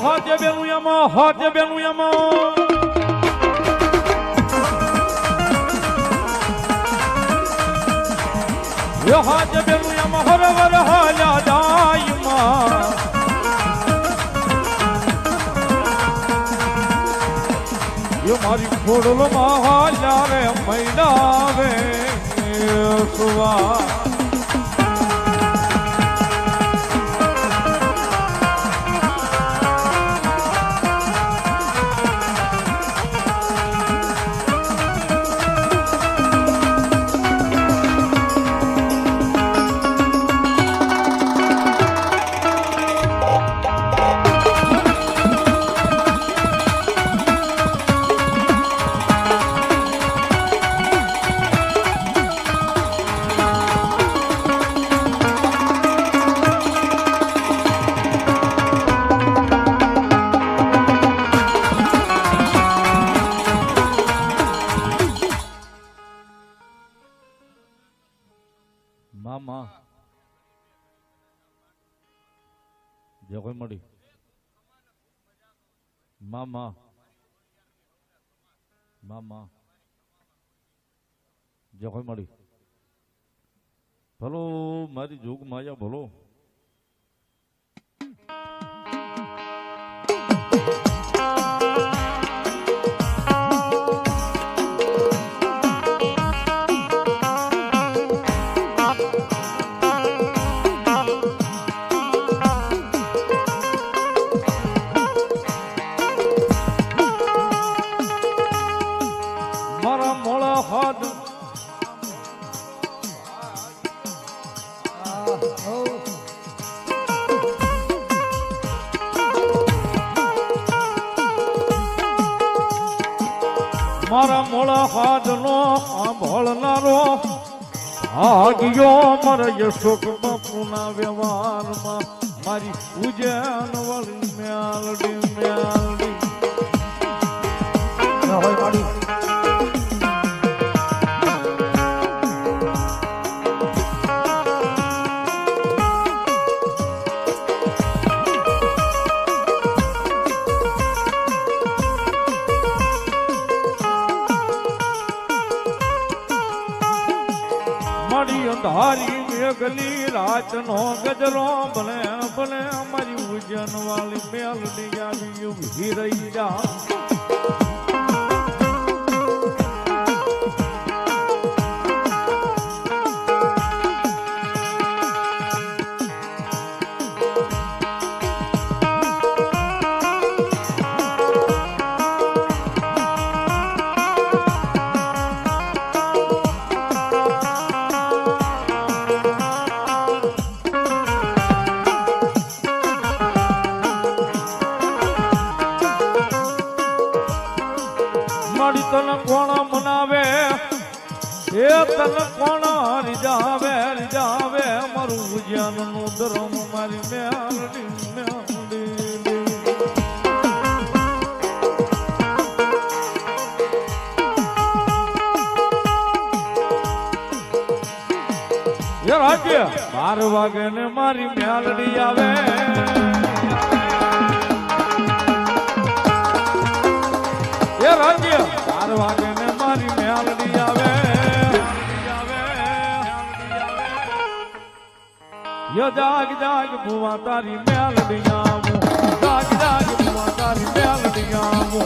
હાજે બેનું એમાં હાજે બેનું એમાં હાજે બેનું એમાં હરવર હાલ્યા દાયમાં મારી ખોડલમાં હાલ્યા રે મૈડાવે સુવા મામા જે કોઈ મળી મામા મામા જે કોઈ મળી ભલો મારી જોગ માયા ભલો મારા મોળા હાથનો ભળનારો ભાગ્યો મારા યશોક બાપુના વ્યવહારમાં મારી ઉજ્જૈન વાળી મ્યાલડી મ્યાલડી હોય મારી અંધારી મેઘલી રાતનો ગજરો ભલે ભલે અમારી ઉજ્જૈન વાળી મેલડી આવી ઉભી રહી જા તન કોણ મનાવે એ તન કોણ રીજાવે રીજાવે મારું ઉજ્જૈન નું ધર્મ મારી મેલડી મેલડી એ રાજ્ય 12 વાગે ને મારી મેલડી આવે એ રાજ્ય 12 વાગે ને મારી મેલડી આવે યો જાગ જાગ ભુવા તારી મેલડી આવો જાગ જાગ ભુવા તારી મેલડી આવો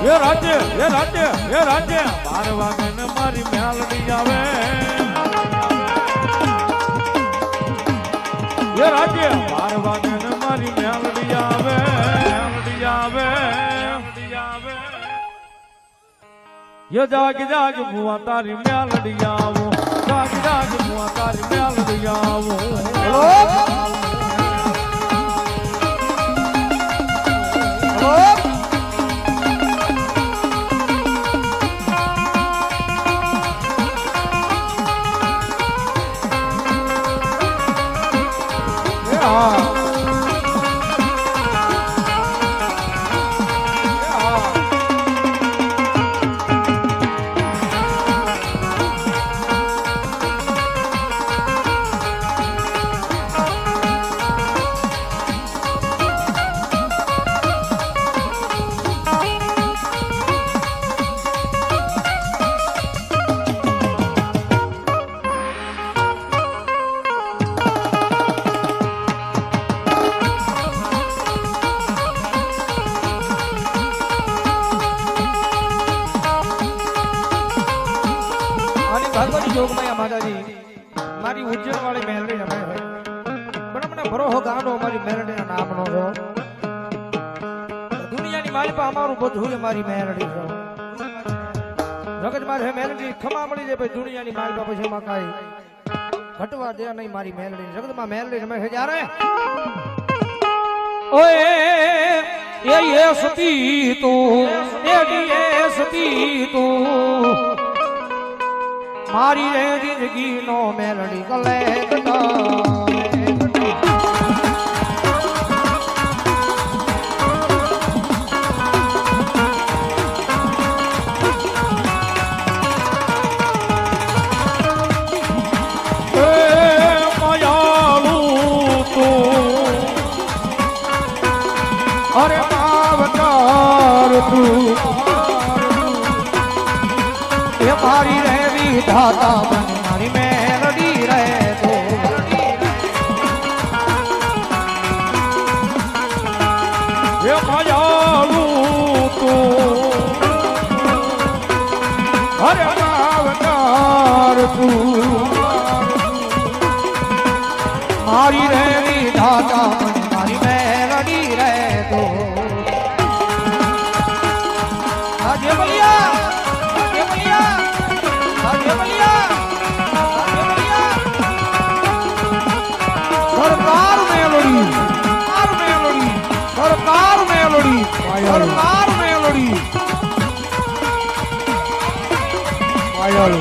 એ રાજ્ય એ રાજ્ય એ રાજ્ય 12 વાગે ને મારી મેલડી આવે એ રાજ્ય 12 વાગે ને મારી મેલડી આવે મેલડી આવે ये जाग जाग बुआ तारी मेलडी आवो जाग जाग बुआ तारी मेलडी आवो જોગમાયા માતાજી મારી ઉજ્જૈન વાળી મેલડી રમે છે પણ મને ભરોહો ગાંડો મારી મેલડીના નામનો છો દુનિયાની માલિપા અમારું બધું મારી મેલડી છે જગત મારે મેલડી ખમા મળી જાય પછી દુનિયાની માલિપા પછી એમાં કાંઈ ઘટવા દે નહીં મારી મેલડી જગતમાં મેલડી રમે છે જ્યારે ઓએ એ સતી તું એ સતી તું મારી રે જિંદગી નો મેલડી ગલે અરે માવતાર તું એ મારી રે વિધાતા બને મારી મેલડી રહે તો એ માયાલુ તું અરે માવતાર તું મારી રે વિધાતા બને મારી મેલડી રહે તો આજે બલિયા સરકાર મેલડી સરકાર મેલડી સરકાર મેલડી પાયલ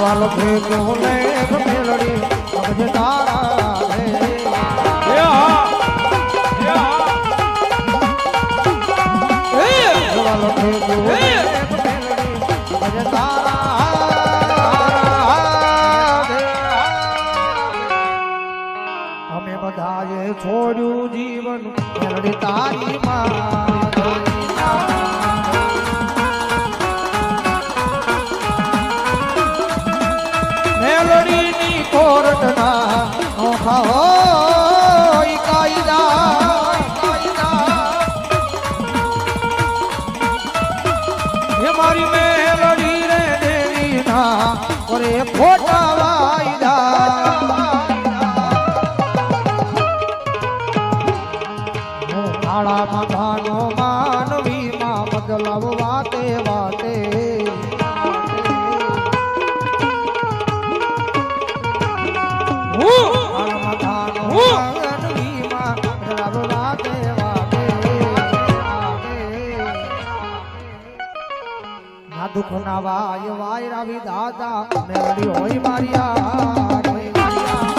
વાલો ભેગો લે મેલડી અગજ તારા રે વાલો ભેગો લે મેલડી અગજ તારા અમે બધાએ છોડ્યું જીવન મેલડી તારી માં મેલડીની કોરટના નોખા હોય કાયદા એ મારી મેલડી રે દેવી ના કરે ખોટા વાયદા કાળા માથાનો માનવી માં બદલાવ વાતે વાતે દુઃખ ના વાય વાય રાવી દાદા મેલડી હોય મારિયા હોય મારિયા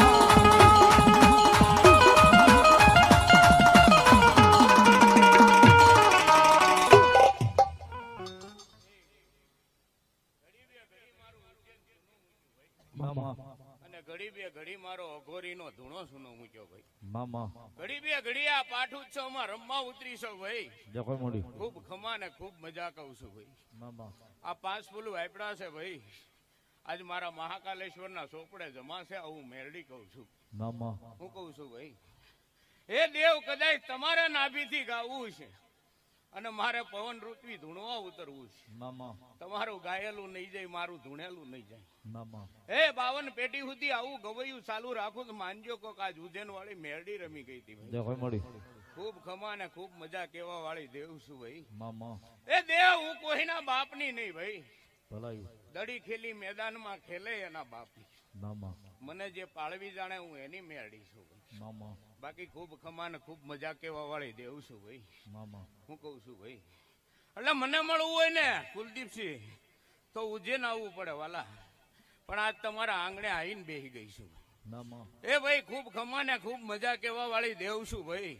અને ઘડી બે ઘડી મારો અઘોરીનો ધૂણો સુનો મૂક્યો ભાઈ મામા ઘડી બે ઘડી આ પાઠ ઉત્સવમાં રમવા ઉતરી છો ભાઈ જય મોડી ખૂબ ખમા ને ખૂબ મજા કહું છું ભાઈ મામા આ 5 ફૂલ વાપડા છે ભાઈ આજ મારા મહાકાલેશ્વરના ચોપડે જમાશે આવું મેરડી કહું છું મામા હું કહું છું ભાઈ એ દેવ કદાચ તમારા નાભીથી ગાવું છે અને મારે પવન ઋત્વી ધૂણવા ઉતરવું છે મામા તમારું ગાયેલું નહીં જાય મારું ધૂણેલું નહીં જાય મામા એ 52 પેટી સુધી આવું ગવૈયું ચાલુ રાખું તો માનજો કોક આજ ઉજ્જૈન વાળી મેરડી રમી ગઈ હતી ભાઈ જય મોડી ખૂબ ખમા ને ખૂબ મજા કેવા વાળી દેવ છું ભાઈ મામા એ દેવ હું કોઈના બાપની નહીં ભાઈ ભલાયું દડી ખેલી મેદાનમાં ખેલે એના બાપની મામા મને જે પાળવી જાણે હું એની મેરડી છું ભાઈ મામા બાકી ખૂબ ખમા ને ખૂબ મજા કેવા વાળી દેવ છું ભાઈ મામા હું કહું છું ભાઈ એટલે મને મળવું હોય ને કુલદીપસિંહ તો ઉજ્જૈન આવવું પડે વાલા પણ આજ તમારા આંગણે આવીને બેસી ગઈ છું મામા એ ભાઈ ખૂબ ખમા ને ખૂબ મજા કેવા વાળી દેવ છું ભાઈ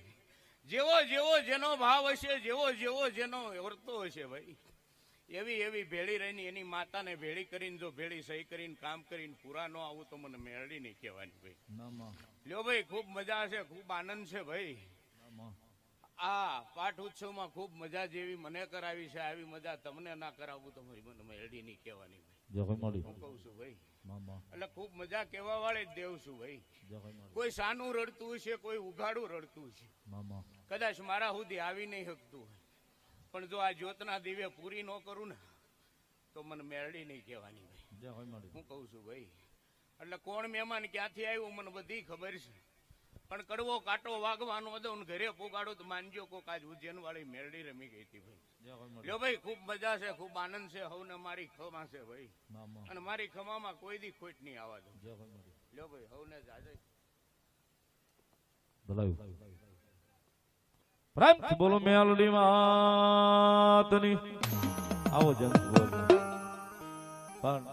જેવો જેવો જેનો ભાવ હશે જેવો જેવો જેનો વર્તો હશે ભાઈ એવી એવી ભેળી રહીને એની માતાને ભેળી કરીને જો ભેળી સહી કરીને કામ કરીને પૂરા ન આવું તો મને મેળડી નહીં કહેવાની ભાઈ મામા લ્યો ભાઈ ખૂબ મજા છે ખૂબ આનંદ છે ભાઈ મામા આ પાઠ ઉત્સવમાં ખૂબ મજા જેવી મને કરાવી છે આવી મજા તમને ના કરાવું તો ભાઈ મને મેળડી નહીં કહેવાની ભાઈ જય મોડી હું કહું છું ભાઈ મામા એટલે ખૂબ મજા કહેવા વાળી જ દેવ છું ભાઈ જય મોડી કોઈ સાનું રડતું છે કોઈ ઉઘાડું રડતું છે મામા કદાચ મારા સુધી આવી નહીં શકતું હોય પણ જો આ જ્યોતના દિવ્ય પૂરી ન કરું ને તો મને મેળડી નહીં કહેવાની ભાઈ જય મોડી હું કહું છું ભાઈ એટલે કોણ મહેમાન ક્યાંથી આવ્યું મને બધી ખબર છે પણ કડવો કાંટો વાગવાનો હતો ને ઘરે પોગાડો તો માનજો કોક આજ ઉજ્જૈન વાળી મેરડી રમી ગઈ હતી ભાઈ જય મોડી લ્યો ભાઈ ખૂબ મજા છે ખૂબ આનંદ છે હવને મારી ખમા છે ભાઈ મામા અને મારી ખમામાં કોઈ દી ખોટ નહીં આવવા દો જય મોડી લ્યો ભાઈ હવને જાજે ભલાયું પ્રેમથી બોલો મેલડી માતની આવો જંત પણ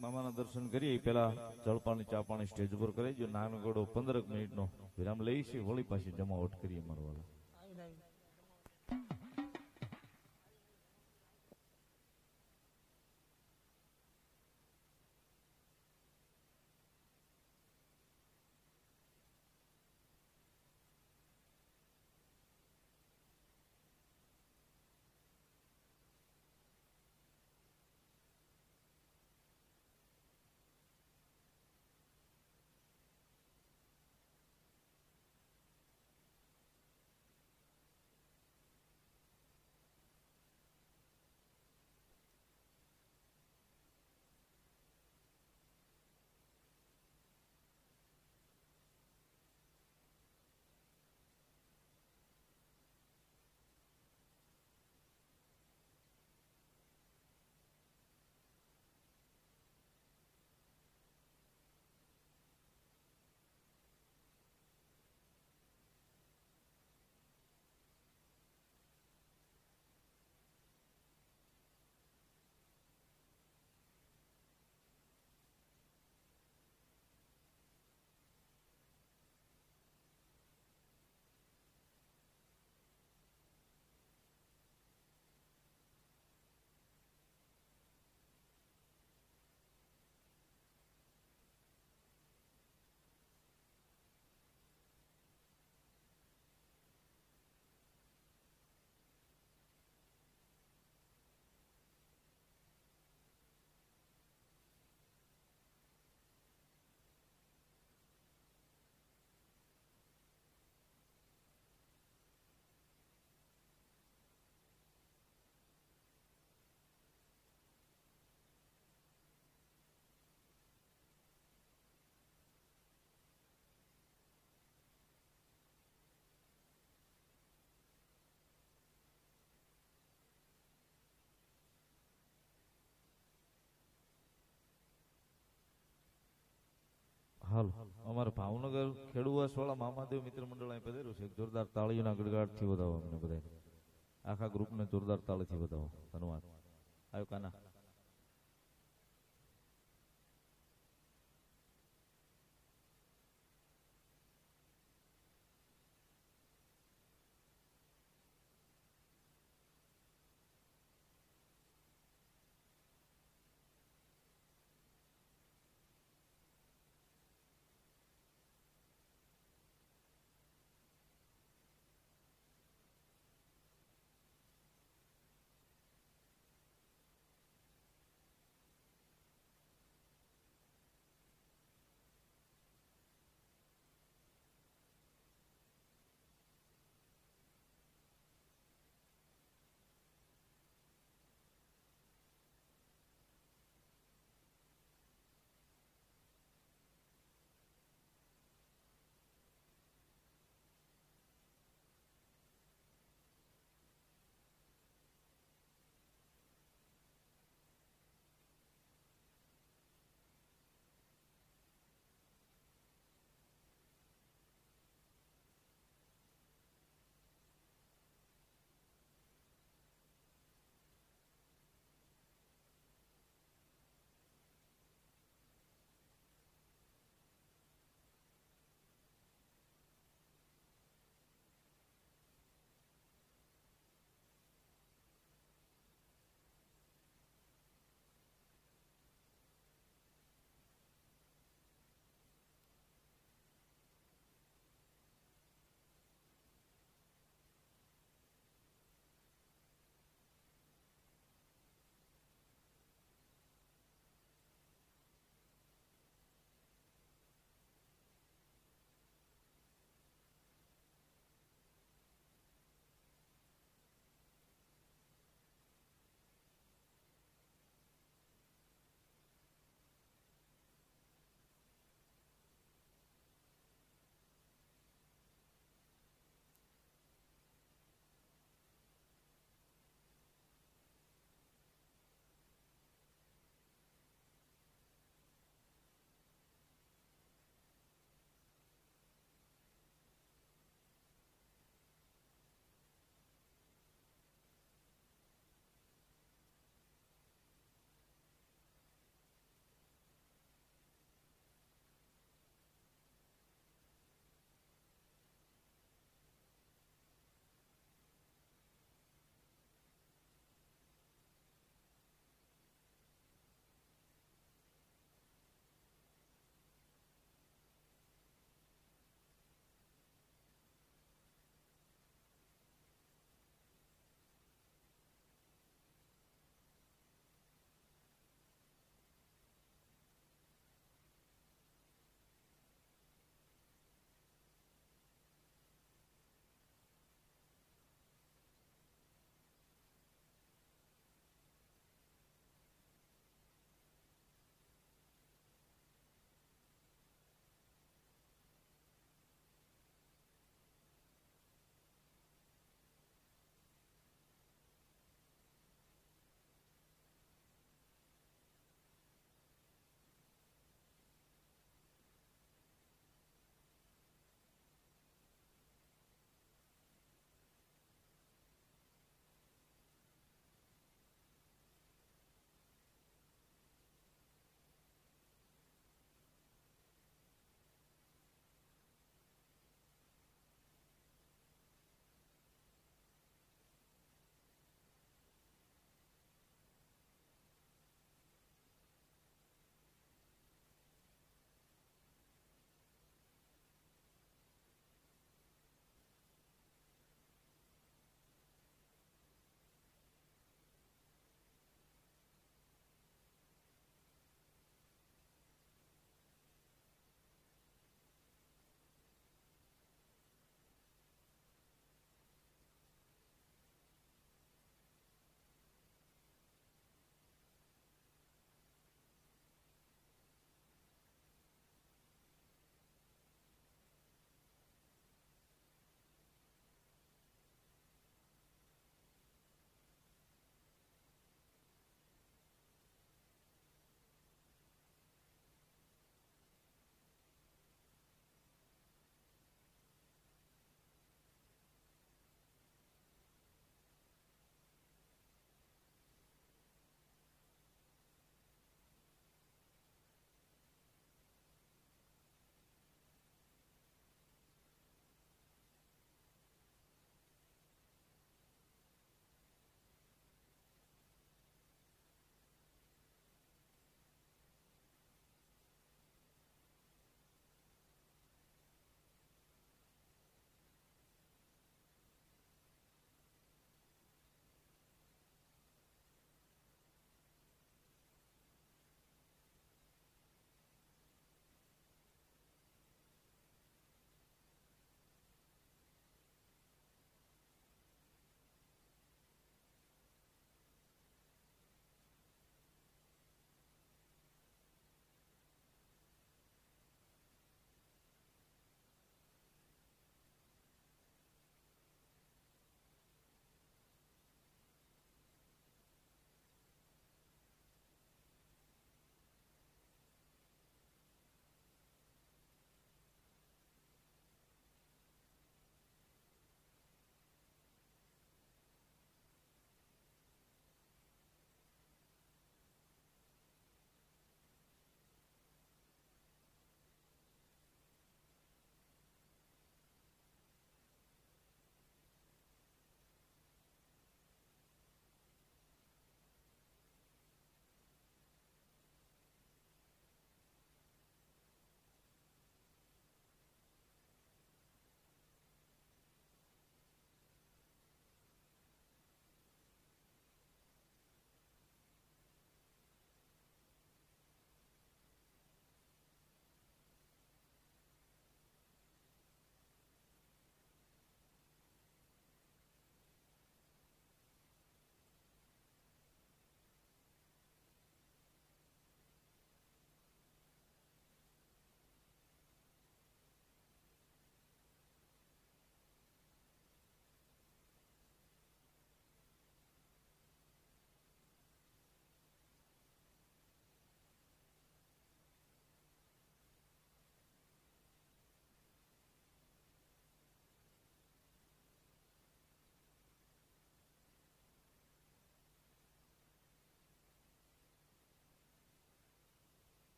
મામાના દર્શન કરીએ પેલા જળપાણી ચા પાણી સ્ટેજ ઉપર કરી જો નાનો ગોળો 15 મિનિટનો વિરામ લઈ છે વળી પાછી જમાવટ કરીએ મારવાલા હાલ અમારે ભાવનગર ખેડૂવાસ વાળા મામાદેવ મિત્ર મંડળ અહીં પધાર્યું છે જોરદાર તાળીઓના ગડગાટથી વધાવો અમને બધા આખા ગ્રુપને જોરદાર તાળીથી વધાવો ધન્યવાદ આવ્યો કાના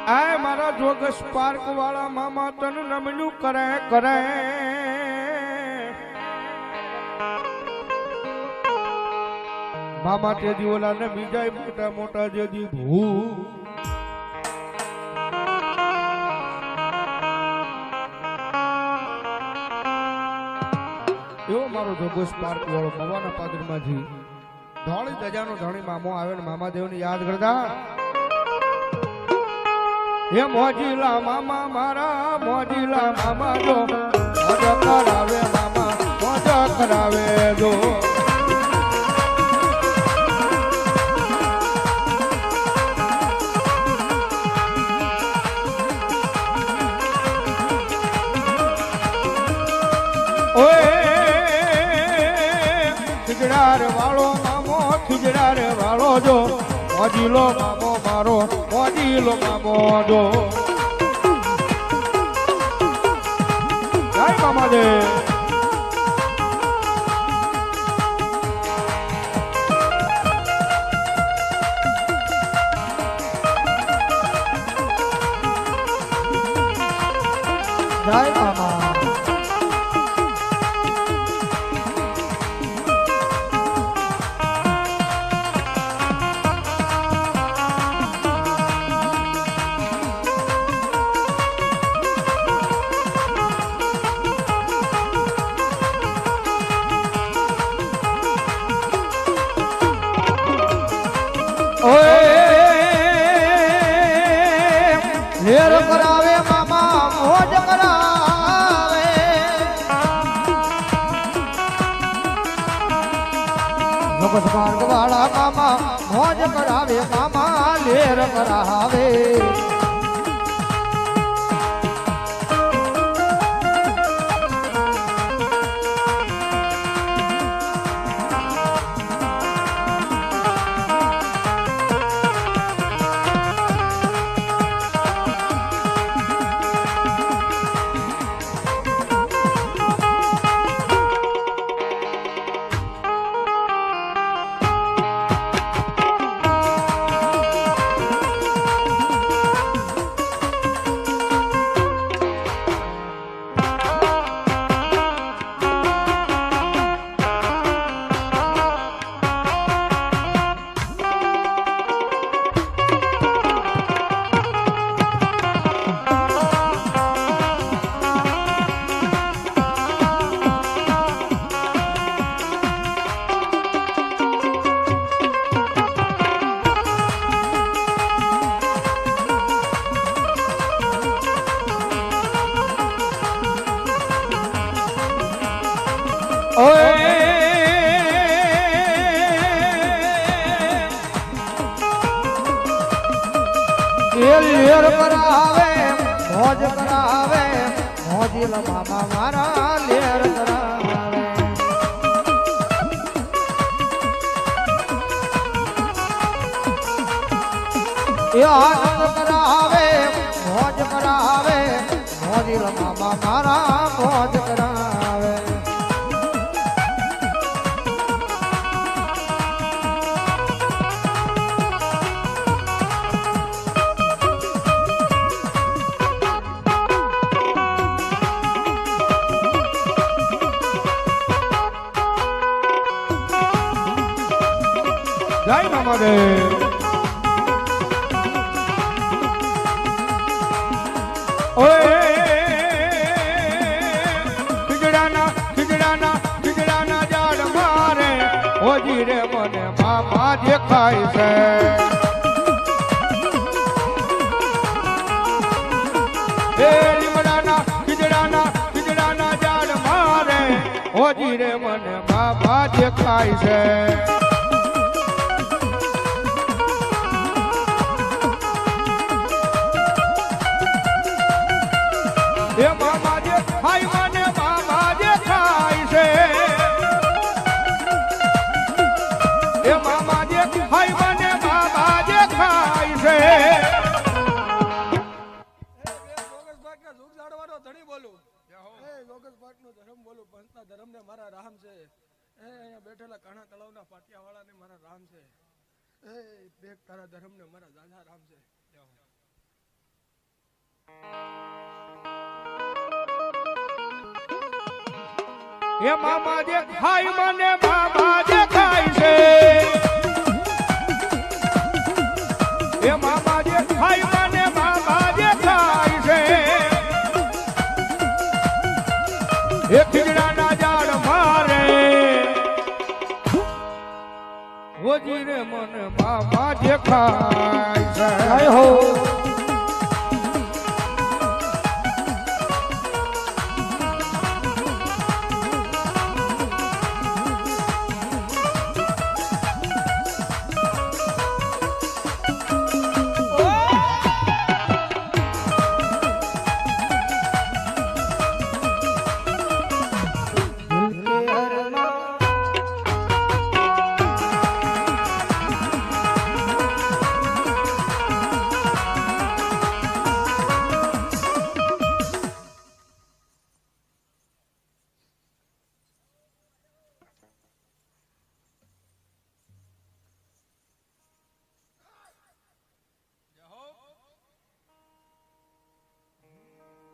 આ મારા જોગસ પાર્ક વાળા મામા તન નમનું કરે કરે મામા તેજી ઓલા ને બીજા મોટા મોટા જેદી ભૂ એવો મારો જોગસ પાર્ક વાળો મવાના પાદરમાંથી ધોળી દજાનો ધણી મામો આવે ને મામા દેવને યાદ કરતા હે મોજીલા મામા મારા મોજીલા મામા જો મોજ કરાવે મામા મોજ કરાવે જો ખીજડાર વાળો મામો ખીજડાર વાળો જો મોજીલો મામો મારો મોજીલો મામો જો જય મામા દે જય મામા લેર કરાવે મામા મોજ કરાવે ભગત માર્ગ વાળા મામા મોજ કરાવે મામા લેર કરાવે લેર કરાવે મોજ કરાવે મોજીલા મામા મારા લેર કરાવે એ આનંદ કરાવે મોજ કરાવે મોજીલા મામા મારા મોજ કરાવે જય મામા દે ખીજડાના ઝાડ મારે ઓજી રે મને મામા દેખાય છે એ લીમડાના ખીજડાના ઝાડ મારે ઓજી રે મને મામા દેખાય છે એ મામા જે ખાઈ મને મામા જે ખાય છે એ મામા જે ખાઈ મને મામા જે ખાય છે મારા રામ છે એ અહીંયા બેઠેલા કાણા તળાવના પાટિયાવાળાને મારા રામ છે એ બેગ તારા ધર્મને મારા દાદા રામ છે એ મામા દેખાય મને મામા દેખાય છે એ મામા દેખાય મને મામા દેખાય છે એ ખીજડાના ઝાડ મારે ઓજી રે મને મામા દેખાય છે હો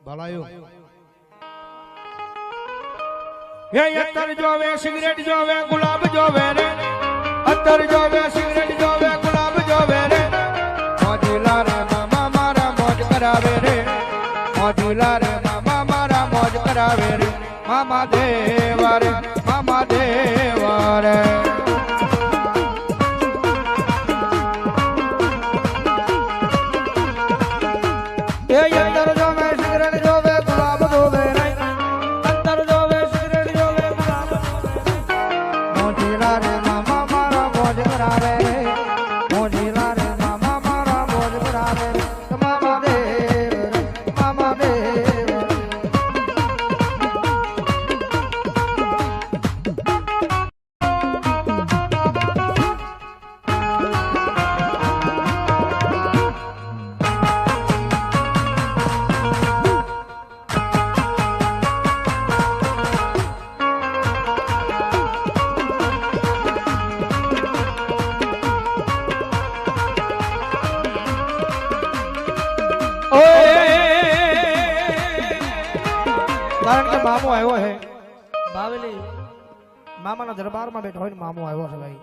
ભલાયો એ અત્તર જોવે સિગરેટ જોવે ગુલાબ જોવે રે અત્તર જોવે સિગરેટ જોવે ગુલાબ જોવે રે મોજીલા રે મામા મારા મોજ કરાવે રે મોજીલા રે મામા મારા મોજ કરાવે રે મામા દેવા રે મામા દેવા રે એ અત્તર જોવે સિગરેટ જોવે ગુલાબ જોવે રે અત્તર જોવે સિગરેટ જોવે ગુલાબ મોજીલા રે મામા મારા મોજ કરાવે રે મોજીલા રે મામા મારા મોજ કરાવે રે મામા દેવ રે મામા દેવ કારણ કે મામો આવ્યો છે બાવેલી મામાના દરબારમાં બેઠો હોય ને મામો આવ્યો છે ભાઈ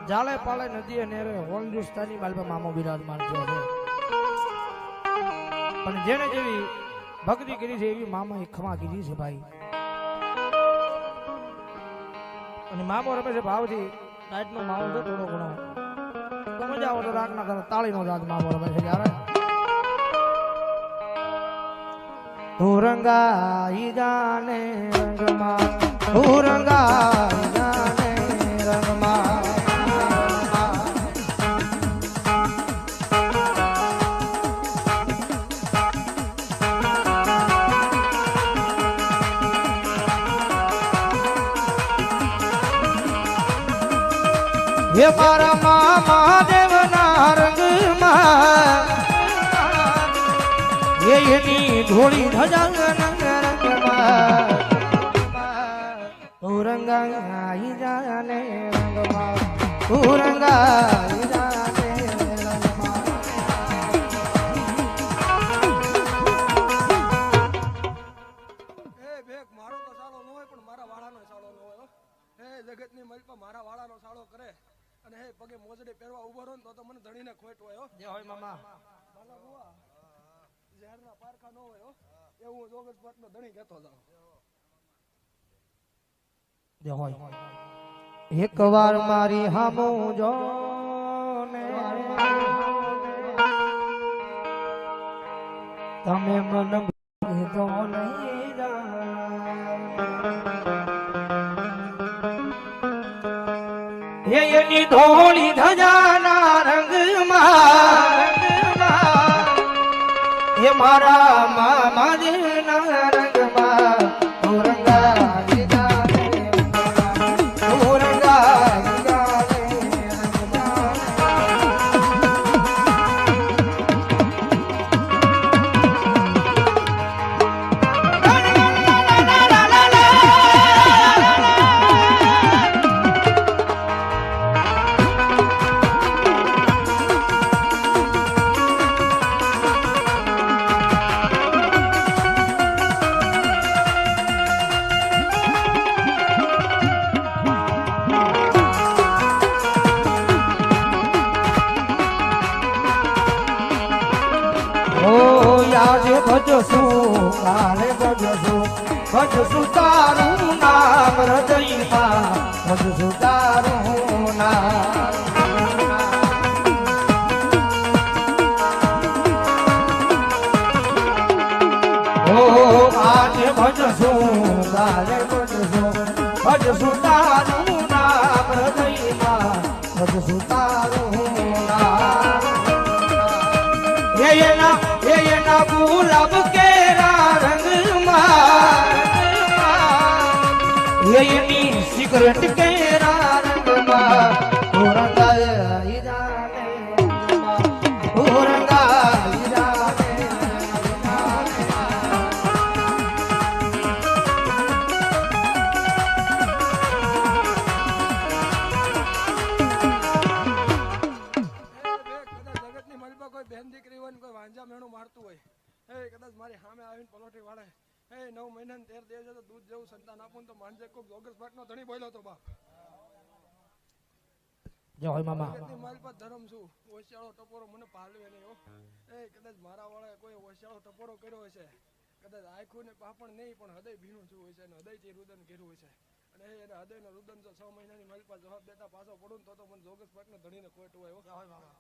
જાલે પાલે નદીએ નેરે હોલદુસ્તાની માલ પર મામો બિરાજમાન થયો છે પણ જેને જેવી ભક્તિ કરી છે એવી મામાએ ખમા કીધી છે ભાઈ અને મામો રમે છે ભાવથી નાઈટનો મામો છે થોડો ઘણો તો મજા આવે તો રાતના ઘરે તાળીનો રાત મામો રમે છે જ્યારે રંગાઈ જાને રંગમાં રંગાઈ જાને રંગમાં હે મારા મામા દેવના રંગમાં એની ધોળી ધજા રંગમાં રંગાઈ જાને રંગમાં રંગાઈ જાને રંગમાં એ ભેગ મારો તો સાળો ન હોય પણ મારા વાળાનો સાળો ન હોય હો. હે જગતની મલપા મારા વાળાનો સાળો કરે અને હે પગે મોજડે પહેરવા ઉભો રહો ને તો મને ધણીને ખોટ હોય હો. જે હોય મામા બાલા બુઆ ઝેરના પારખા ન હોય હો. એવું જોગત પટનો ધણી કહેતો જાવ. જે હોય એક વાર મારી હામો જો ને તમે મન ભૂલી તો નહીં જાઓ એની ધોળી ધજાના રંગમાં એ મારા મામા દેના રંગમાં રંગાઈ જાને રંગાઈ જાને રંગમાં આજે ભજશું કાલે ભજશું તારું નામ હૃદયમાં ભજશું તારું નામ આજે ભજશું કાલે ભજશું તારું નામ હૃદયમાં ભજશું તારું નામ એના ગુલાબ કેરા રંગમાં એની સિગરેટ કેરા રંગમાં ઓરંગાઈ જાને ઓરંગાઈ જાને જગતની માલિકા કોઈ બહેન દીકરી હોય ને કોઈ વાંજા મેણું મારતું હોય એ કદાચ મારી સામે આવીને પલોઠી વાળે એ 9 મહિના 13 દિવસે તો દૂધ જેવું સંતાન આપું તો માનજે કોક જોગસ પાટનો ધણી બોલ્યો તો બાપ જય હોય મામા જગતની માલિકા ધર્મ છું ઓશિયાળો ટપોરો મને પાલવે નહીં હો એ કદાચ મારા વાળાએ કોઈ ઓશિયાળો ટપોરો કર્યો હશે કદાચ આખું ને પાપણ નહીં પણ હૃદય ભીનું છું હોય છે અને હૃદયથી રુદન ઘેરું હોય છે અને એને હૃદયનો રુદન જો 6 મહિનાની માલિકા જવાબ દેતા પાછો પડું તો મને જોગસ પાટનો ધણીને ખોટું હોય હો હોય મામા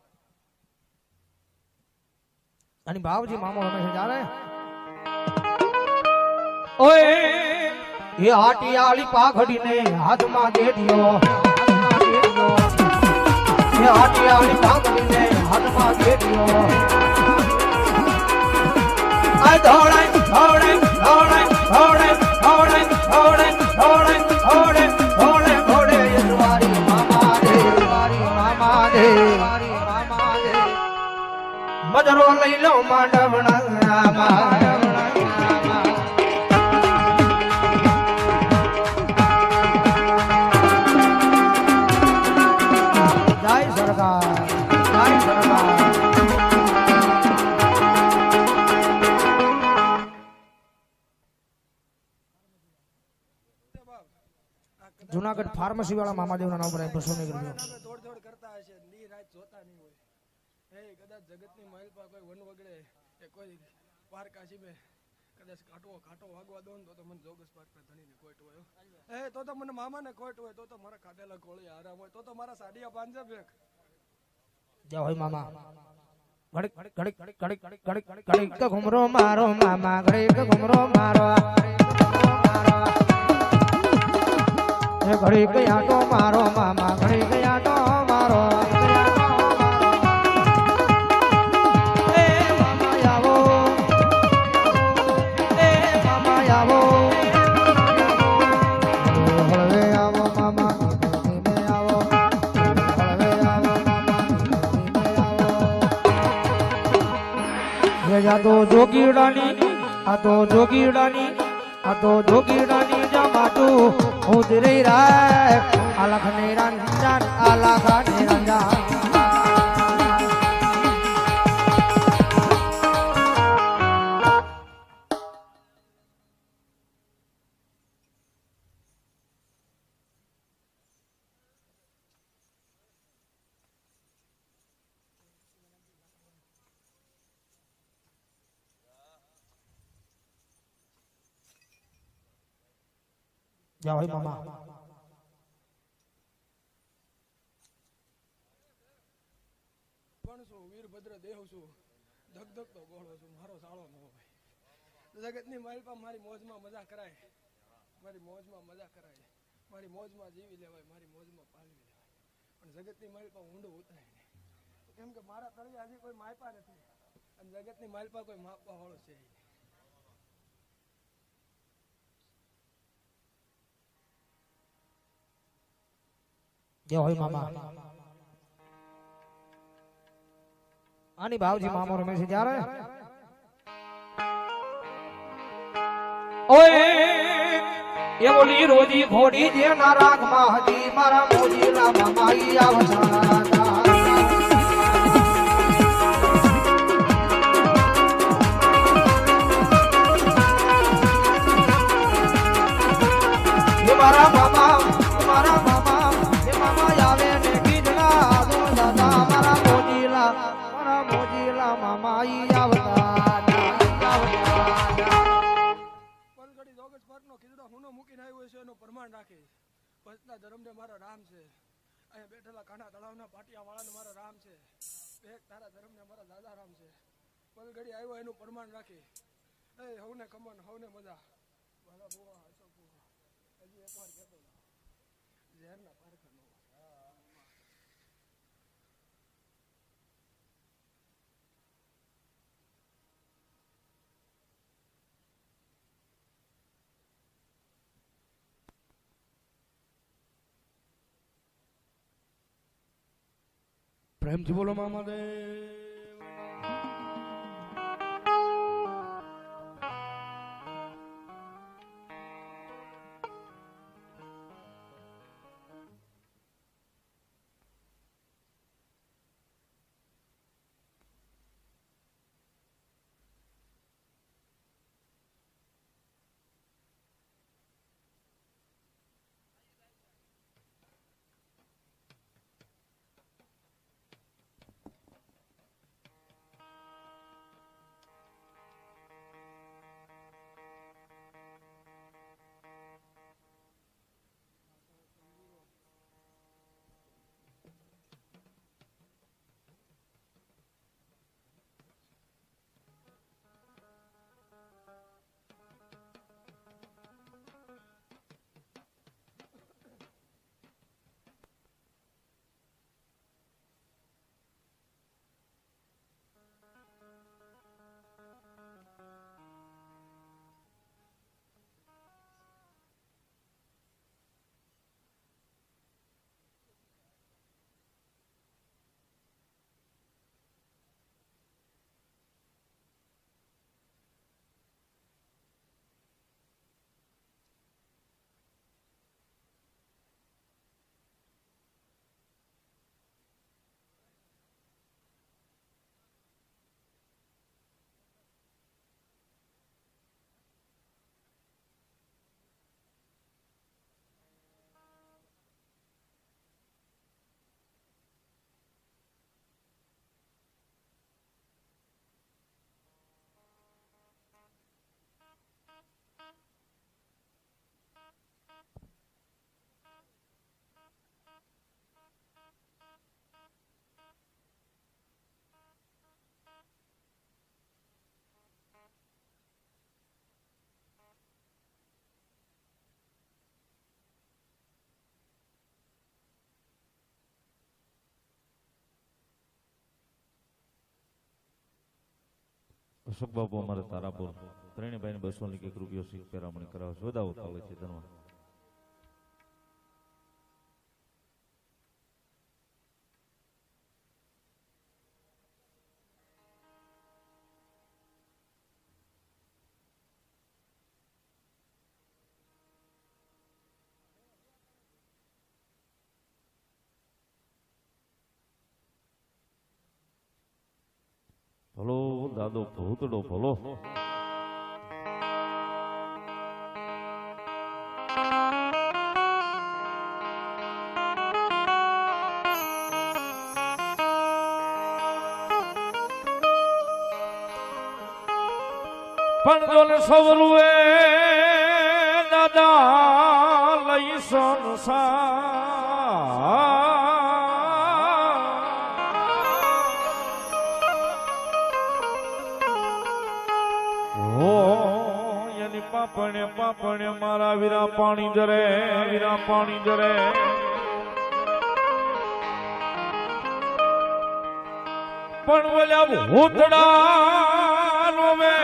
અને બાવજી મામો રમે છે જાણે ઓય એ હાટીયાળી પાઘડીને હાથમાં દેડિયો એ હાટીયાળી પાઘડીને હાથમાં દેડિયો આ દોડાય દોડાય દોડાય દોડાય દોડાય દોડાય દોડાય દોડાય દોડાય દોડે યજવારી મામા રે મામા રે મજરો લઈ લો માંડવણા જય સરકાર જય સરકાર જુનાગઢ ફાર્મસી વાળા મામાદેવના નામ પર પ્રસંગ કર્યો દોડ દોડ કરતા હશે ની રાત જોતા નહીં હોય એ કદાચ જગતની માલિકા કોઈ વન વગડે કે કોઈ પાર કાશી કદાચ કાંટો વાગવા દો ને તો મને જોગસ પાક ધણીને કોઈટ હોય એ તો મને મામાને કોઈટ હોય તો મારા કાઢેલા ગોળી આરામ હોય તો મારા સાડિયા પાંજે બેક જય હોય મામા ઘડીક ઘડીક ઘડીક ઘડીક ઘડીક ઘડીક ઘડીક ઘડીક ઘુમરો મારો મામા ઘડીક ઘુમરો મારો એ ઘડીક આટો મારો મામા ઘડીક આટો મારો તો જોગીડાની આ તો જોગીડાની જમાતું ઉદરી રાય આલખ નિરંજન આલખ નિરંજન જય હોય મામા પણ છું વીરભદ્ર દેવ છું ધગધગતો ગોળો છું મારો સાળો ન હોય જગતની માલિકા મારી મોજમાં મજા કરાય મારી મોજમાં જીવી લેવાય મારી મોજમાં પાલવી લેવાય પણ જગતની માલિકા ઊંડું ઉતરાય નહીં કેમ કે મારા તળિયે હજી કોઈ માપા નથી અને જગતની માલિકા કોઈ માપવા વાળો છે જય હોય મામા આની બાવજી મામો રમે છે જ્યારે ઓય એ બોલી રોજી ઘોડી જે ના રાખમાં હજી મારા મોજી ના મામાઈ આવતા મારા મામા આવે ને કીધના દો દાદા મારા મોજીલા મામા ઈ આવતા પ્રમાણ રાખીશ. ભજના ધર્મને મારા રામ છે. અહીંયા બેઠેલા કાંઠા તળાવના પાટિયાવાળાને મારા રામ છે. એક તારા ધર્મને મારા દાદા રામ છે. પલગડી આવ્યો એનું પ્રમાણ રાખી. એ હવને કમન હવને મજા. વાલા બુવા હસો બુવા. હજી એકવાર કહેતો ઝેરના પારખા નો. પ્રેમથી બોલો મામાદેવ. અશોક બાપુ અમારે તારાપુર ત્રણેયભાઈ ને 201 રૂપિયો શીખ પેરામણી કરાવે છે. વધાવો ચાલે છે ધનવા. ભલો દાદો ભૂતડો ભલો. પણ જો ને સવરુએ દાદા લઈ સંસાર પાપણે પાપણે મારા વીરા પાણી જરે વીરા પાણી જરે. પણ બોલ્યા ભૂતડા રોવે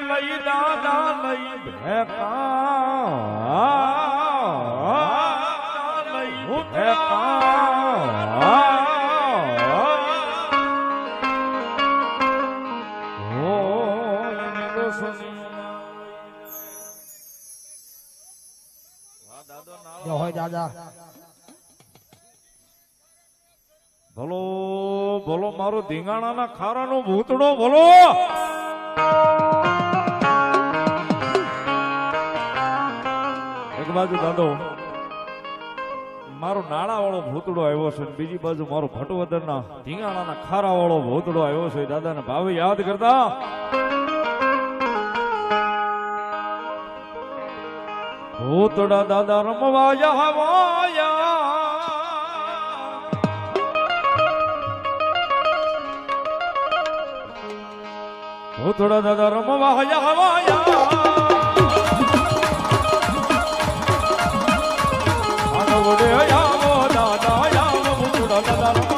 લઈ દાદા લઈ ભેકા લઈ ભેકા હો એને દોષની હોય દાદા. ભલો ભલો મારો ધીંગાણાના ખારાનો ભૂતડો ભલો. એક બાજુ દાદો મારો નાળા વાળો ભૂતડો આવ્યો છે, બીજી બાજુ મારો ભટવદરના ધીંગાણાના ખારા વાળો ભૂતડો આવ્યો છે. દાદાને ભાવે યાદ કરતા ભૂતડા દાદા રમવાયા વાયા ભૂતડા દાદા રમવાયા વાયા આનવડે આવો દાદા આવો ભૂતડા દાદા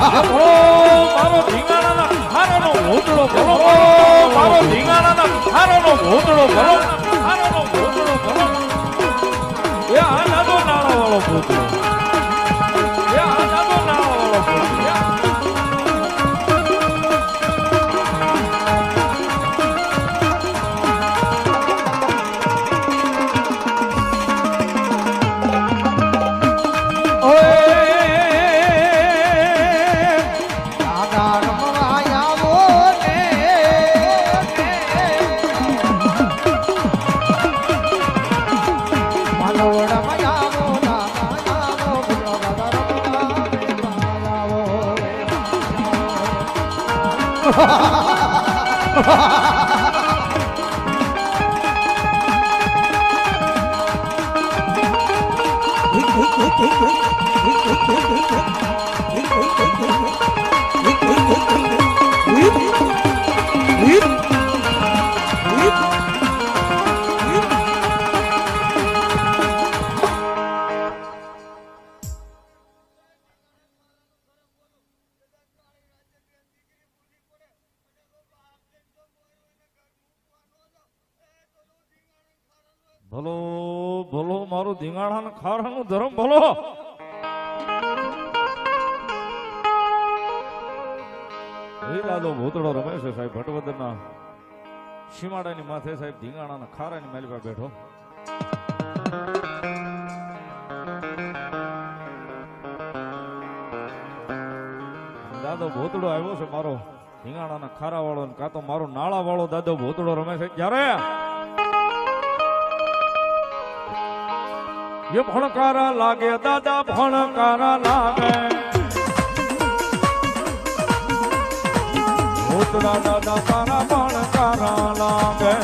મારો ધીંગાણાના હારાનો ભૂતળો ભરો મારો ધીંગાણાના હારાનો ભૂતળો ભરો હારાનો ભૂતળો ભરો એ આ નાનો નાળા વાળો ભૂતળો એ આ નાનો નાળા વાળો ભૂતળો ભલો ભલો મારું ધીંગાણા ખારાનું ધર્મ ભલો દાદો ભૂતળો રમે છે સાહેબ ભટવદરના સીમાડાની માથે સાહેબ ધીંગાણાના ખારાની માલી પર બેઠો દાદો ભૂતળો આવ્યો છે મારો ધીંગાણાના ખારા વાળો કાં તો મારો નાળા વાળો દાદો ભૂતળો રમે છે જ્યારે ये भणकारा लागे दादा भणकारा लागे भूतड़ा दादा तारा भणकारा लागे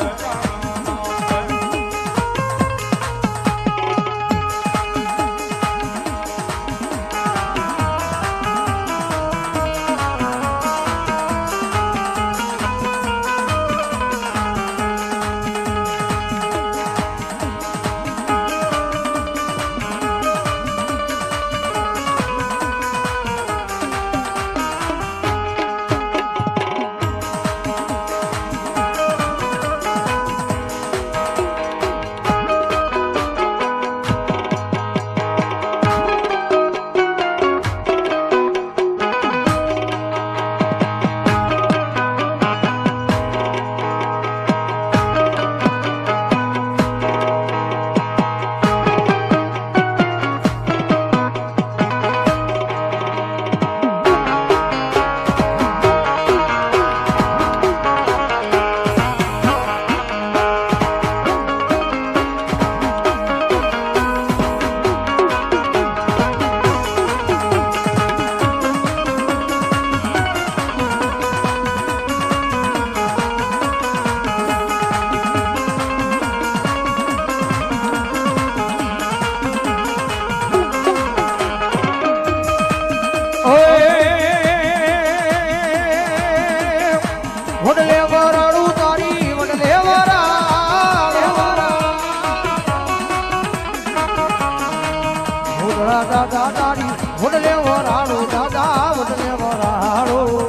દાદા દાડી વડલે વરાળો દાદા વડલે વરાળો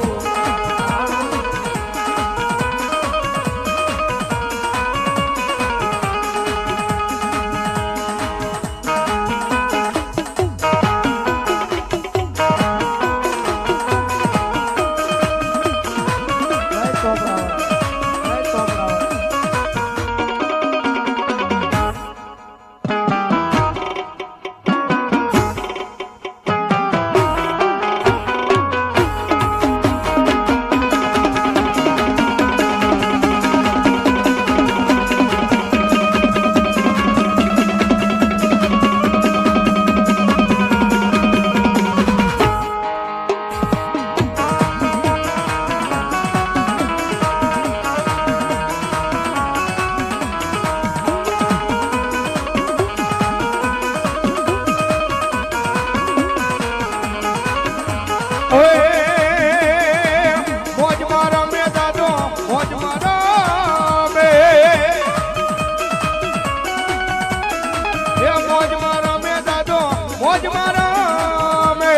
મોજમાં રમે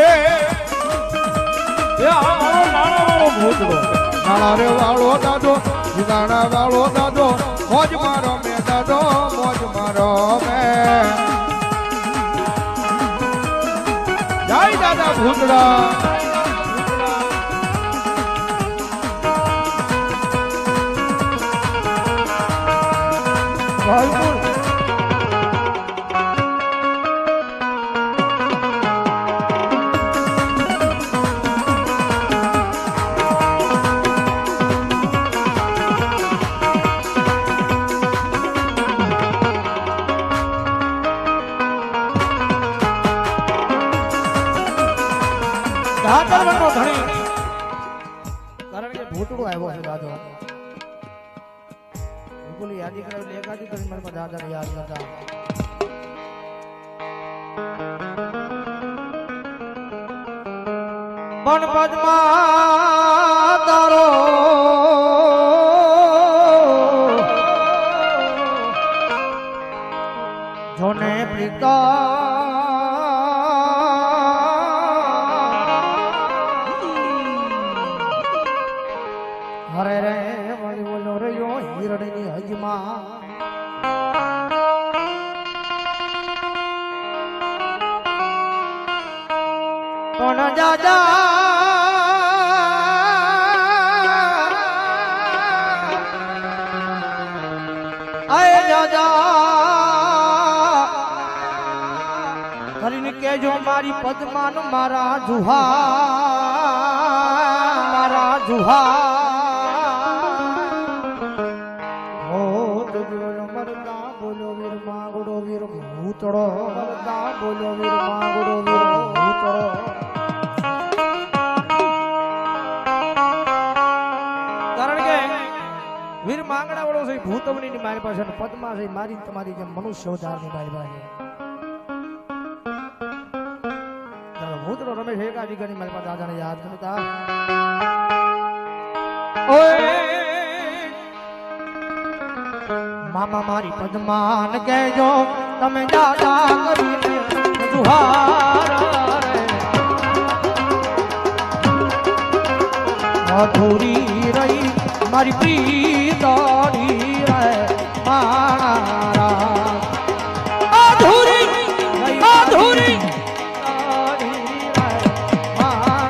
એ આ મારો નાના વાળો ભૂતડો નાણા રે વાળો દાદો નાણા વાળો દાદો મોજમાં રમે દાદો મોજમાં રમે જય દાદા ભૂતડા ભાઈપુર ધાતર વનનો ધણી કારણ કે ભૂતડો આવ્યો છે દાદો બિલકુલ યાદી કરાવી એકાદી કરીને મને દાદાને યાદ નતા પણ પદ્મા તારો જોને પ્રીતા હરે રે વળી બોલો રે યો હિરણની હજમાં પણ દાદા આય દાદા કરીને કેજો મારી પદ્માન મારા જુહા બોલો વીર માગડો વીર ભૂતડો બોલો વીર માગડો વીર ભૂતડો કારણ કે વીર માંગડા વાળો છે ભૂતવની ની મારી પાસે પદ્મા છે મારી તમારી જેમ મનુષ્ય અવતાર ની મારી પાસે ભૂતડો રમેશ એકાદી ગણી મારી પાસે દાદાને યાદ કરતા ઓય મામા મારી પદ્માન કહેજો તમે દાદા કરીને જુહાર અધૂરી રહી મારી પ્રીતની